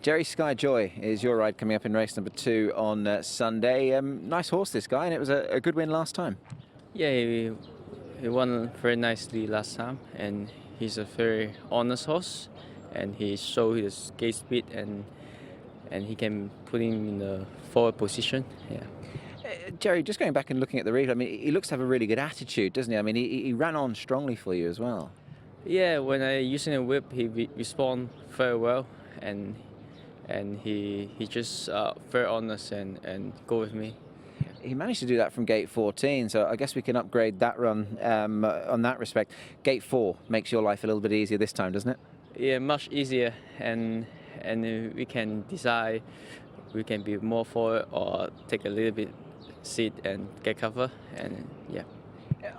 Jerry Sky Joy is your ride coming up in race number 2 on Sunday. Nice horse, this guy, and it was a good win last time. Yeah, he won very nicely last time, and he's a very honest horse, and he showed his gate speed, and he can put him in the forward position. Yeah. Jerry, just going back and looking at the replay, I mean, he looks to have a really good attitude, doesn't he? I mean, he ran on strongly for you as well. Yeah, when I using a whip, he respond very well, and he just very honest and go with me. He managed to do that from gate 14, so I guess we can upgrade that run on that respect. Gate 4 makes your life a little bit easier this time, doesn't it? Yeah, much easier, and we can decide we can be more forward or take a little bit seat and get cover, and yeah.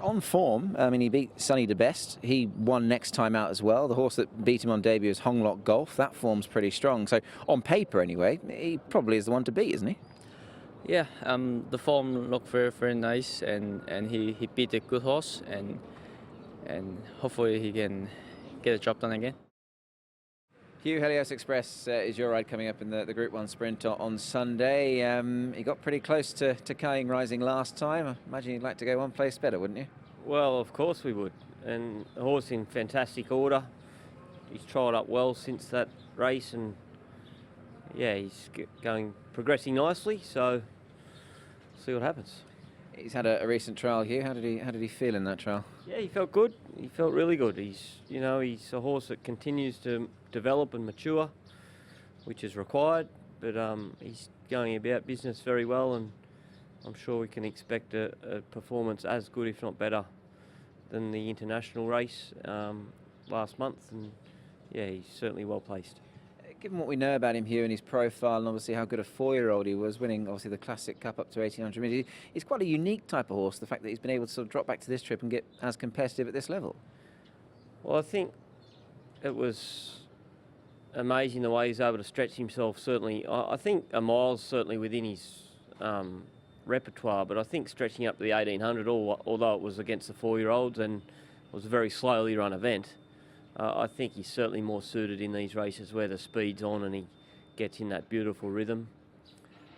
On form, I mean, he beat Sunny de Best. He won next time out as well. The horse that beat him on debut is Honglock Golf. That form's pretty strong. So on paper, anyway, he probably is the one to beat, isn't he? Yeah, the form looked very, very nice, and he beat a good horse, and hopefully he can get a job done again. Hugh, Helios Express is your ride coming up in the Group 1 sprint on Sunday. He got pretty close to Karis Rising last time. I imagine you'd like to go one place better, wouldn't you? Well, of course we would. And the horse in fantastic order. He's trialled up well since that race, and yeah, he's progressing nicely. So see what happens. He's had a recent trial, Hugh. How did he feel in that trial? Yeah, he felt good. He felt really good. He's a horse that continues to develop and mature, which is required. But he's going about business very well, and I'm sure we can expect a performance as good, if not better, than the international race last month. And yeah, he's certainly well placed. Given what we know about him here and his profile, and obviously how good a 4-year-old he was, winning obviously the Classic Cup up to 1800 metres, he's quite a unique type of horse, the fact that he's been able to sort of drop back to this trip and get as competitive at this level. Well, I think it was amazing the way he's able to stretch himself, certainly. I think a mile's certainly within his repertoire, but I think stretching up to the 1800, although it was against the 4-year-olds and was a very slowly run event, I think he's certainly more suited in these races where the speed's on and he gets in that beautiful rhythm.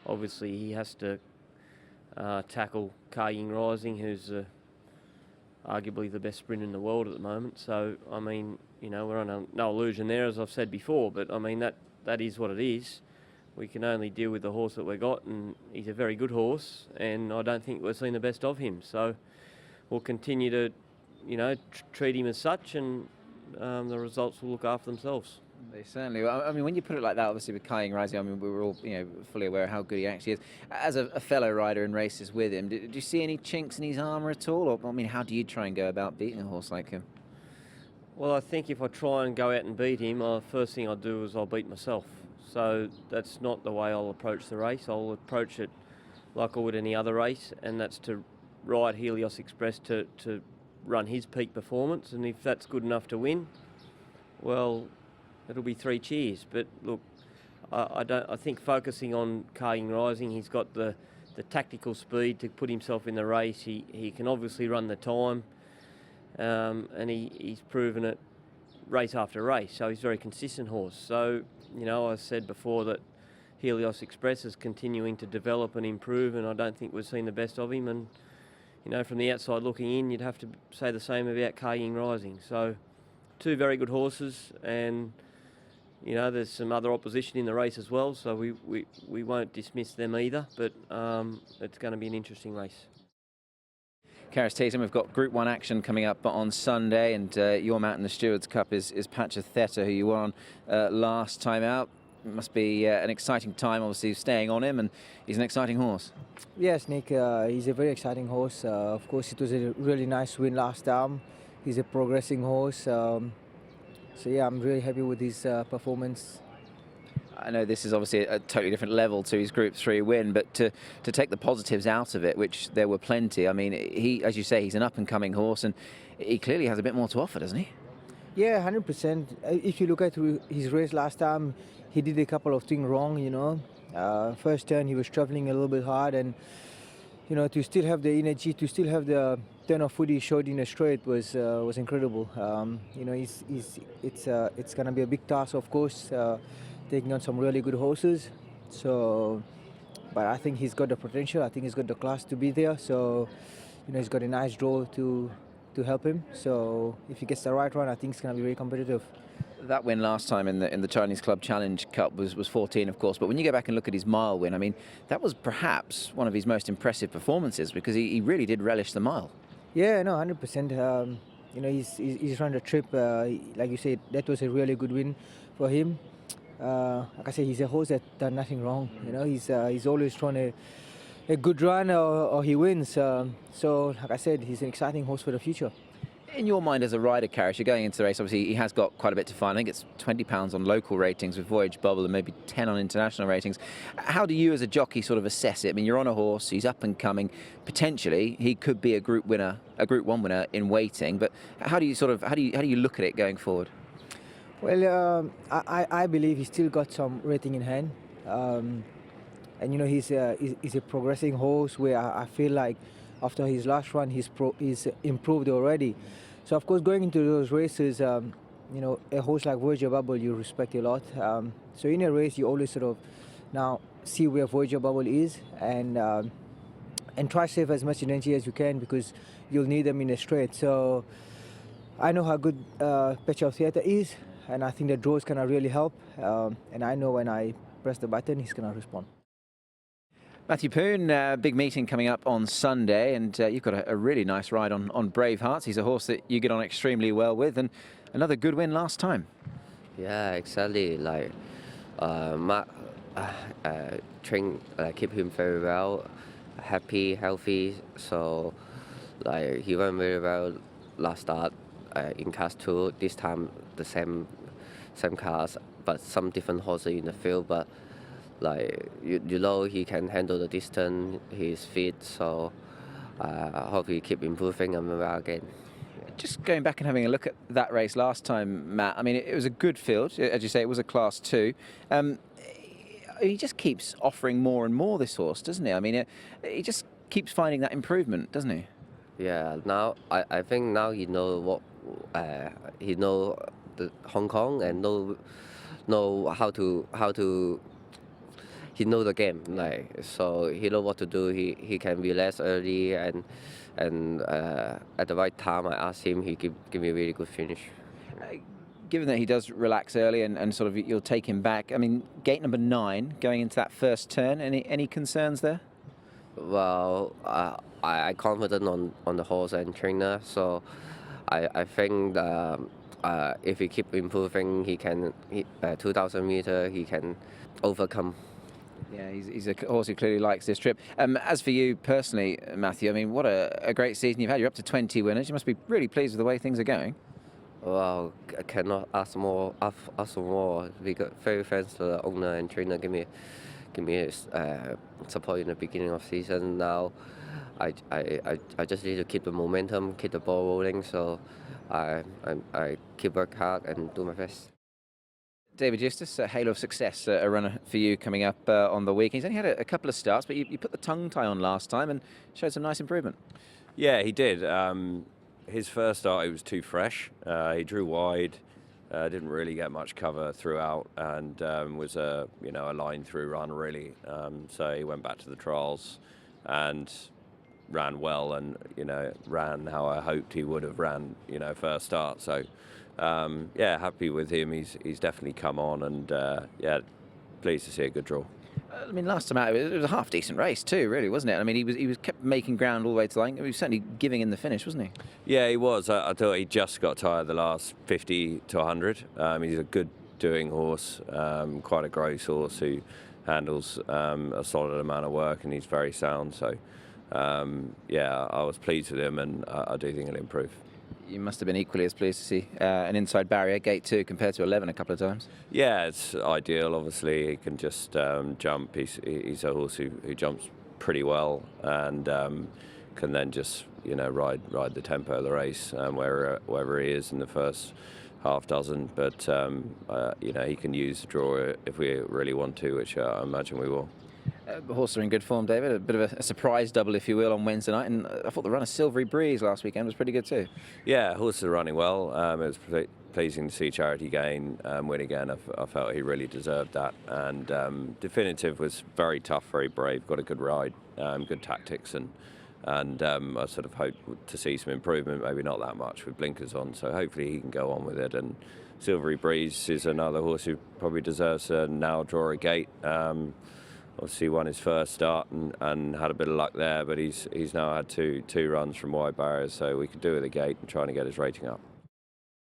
Obviously, he has to tackle Karis Rising, who's arguably the best sprinter in the world at the moment. So, I mean, we're on no illusion there, as I've said before, but I mean, that is what it is. We can only deal with the horse that we've got, and he's a very good horse, and I don't think we've seen the best of him. So we'll continue to, treat him as such, and the results will look after themselves. They certainly will. I mean, when you put it like that, obviously with Karis Rising, I mean, we were all fully aware of how good he actually is. As a fellow rider in races with him, did you see any chinks in his armour at all? Or, I mean, how do you try and go about beating a horse like him? Well, I think if I try and go out and beat him, the first thing I'll do is I'll beat myself. So that's not the way I'll approach the race. I'll approach it like I would any other race, and that's to ride Helios Express to run his peak performance, and if that's good enough to win, well, it'll be 3 cheers. But look, I think focusing on Karis Rising, he's got the tactical speed to put himself in the race. He can obviously run the time, and he's proven it race after race. So he's a very consistent horse. So I said before that Helios Express is continuing to develop and improve, and I don't think we've seen the best of him. And from the outside looking in, you'd have to say the same about Karis Rising. So 2 very good horses, and there's some other opposition in the race as well, so we won't dismiss them either, but it's going to be an interesting race. Karis, Teetan, we've got Group 1 action coming up on Sunday, and your mount in the Stewards Cup is Patch of THETA, who you won last time out. It must be an exciting time, obviously, staying on him, and he's an exciting horse. Yes, Nick, he's a very exciting horse. Of course, it was a really nice win last time. He's a progressing horse. So yeah, I'm really happy with his performance. I know this is obviously a totally different level to his Group 3 win, but to take the positives out of it, which there were plenty. I mean, he, as you say, he's an up-and-coming horse, and he clearly has a bit more to offer, doesn't he? Yeah, 100%. If you look at his race last time, he did a couple of things wrong, First turn, he was traveling a little bit hard, and, to still have the energy, to still have the turn of foot he showed in the straight was incredible. It's going to be a big task, of course, taking on some really good horses. So, but I think he's got the potential. I think he's got the class to be there. So, he's got a nice draw to help him. So if he gets the right one, I think it's going to be very competitive. That win last time in the Chinese Club Challenge Cup was 14, of course. But when you go back and look at his mile win, I mean, that was perhaps one of his most impressive performances because he really did relish the mile. Yeah, no, 100%. He's run the trip. Like you said, that was a really good win for him. Like I said, he's a horse that done nothing wrong. He's always trying a good run or he wins. So, like I said, he's an exciting horse for the future. In your mind as a rider, Karis, you're going into the race, obviously he has got quite a bit to find. I think it's £20 on local ratings with Voyage Bubble and maybe 10 on international ratings. How do you as a jockey sort of assess it? I mean, you're on a horse, he's up and coming. Potentially, he could be a Group 1 winner in waiting, but how do you look at it going forward? Well, I believe he's still got some rating in hand. And he's a progressing horse where I feel like after his last run, he's improved already. So of course, going into those races, a horse like Voyager Bubble, you respect a lot. So in a race, you always sort of now see where Voyager Bubble is and try to save as much energy as you can because you'll need them in a straight. So I know how good THETA is, and I think the draw is gonna really help. And I know when I press the button, he's gonna respond. Matthew Poon, big meeting coming up on Sunday, and you've got a really nice ride on BRAVEHEARTS. He's a horse that you get on extremely well with, and another good win last time. Yeah, exactly. Like, Mark train, keep him very well, happy, healthy. So, like, he went very well last start in class 2. This time the same class, but some different horses in the field. But like he can handle the distance. He's fit, so I hope he keep improving and well again. Just going back and having a look at that race last time, Matt, I mean, it was a good field. As you say, it was a class 2. He just keeps offering more and more, this horse, doesn't he? I mean, he just keeps finding that improvement, doesn't he? Yeah, now I think now he know he know the Hong Kong and know how to he know the game, so he know what to do. He can relax early and at the right time I asked him, he give me a really good finish. Given that he does relax early and sort of you'll take him back, I mean, gate number 9 going into that first turn, any concerns there? Well, I confident on the horse and trainer, so I think if he keep improving, he can 2,000 meter he can overcome. Yeah, he's a horse who clearly likes this trip. As for you personally, Matthew, I mean, what a great season you've had. You're up to 20 winners. You must be really pleased with the way things are going. Well, I cannot ask more. We got very thanks to the owner and trainer give me support in the beginning of season. Now, I just need to keep the momentum, keep the ball rolling. So, I keep work hard and do my best. David Eustace, a halo of success, a runner for you coming up on the week. He's only had a couple of starts, but you put the tongue tie on last time and showed some nice improvement. Yeah, he did. His first start, he was too fresh. He drew wide, didn't really get much cover throughout, and was a line through run really. So he went back to the trials and ran well, and ran how I hoped he would have ran. First start. So. Yeah, happy with him. He's definitely come on, and yeah, pleased to see a good draw. I mean, last time out it was a half decent race too, really, wasn't it? I mean, he was kept making ground all the way to the line. He was certainly giving in the finish, wasn't he? Yeah, he was. I thought he just got tired the last 50 to 100. He's a good doing horse, quite a gross horse who handles a solid amount of work, and he's very sound. So yeah, I was pleased with him, and I do think he'll improve. You must have been equally as pleased to see an inside barrier, gate 2, compared to 11 a couple of times. Yeah, it's ideal. Obviously, he can just jump. He's a horse who jumps pretty well and can then just ride the tempo of the race wherever he is in the first half dozen. But he can use the draw if we really want to, which I imagine we will. The horses are in good form, David. A bit of a surprise double, if you will, on Wednesday night. And I thought the run of Silvery Breeze last weekend was pretty good too. Yeah, horses are running well. It was pleasing to see Charity Gain win again. I felt he really deserved that. And Definitive was very tough, very brave, got a good ride, good tactics, and I sort of hope to see some improvement, maybe not that much with blinkers on. So hopefully he can go on with it. And Silvery Breeze is another horse who probably deserves to now draw a gate. Obviously won his first start and had a bit of luck there, but he's now had two runs from wide barriers, so we could do with a gate and trying to get his rating up.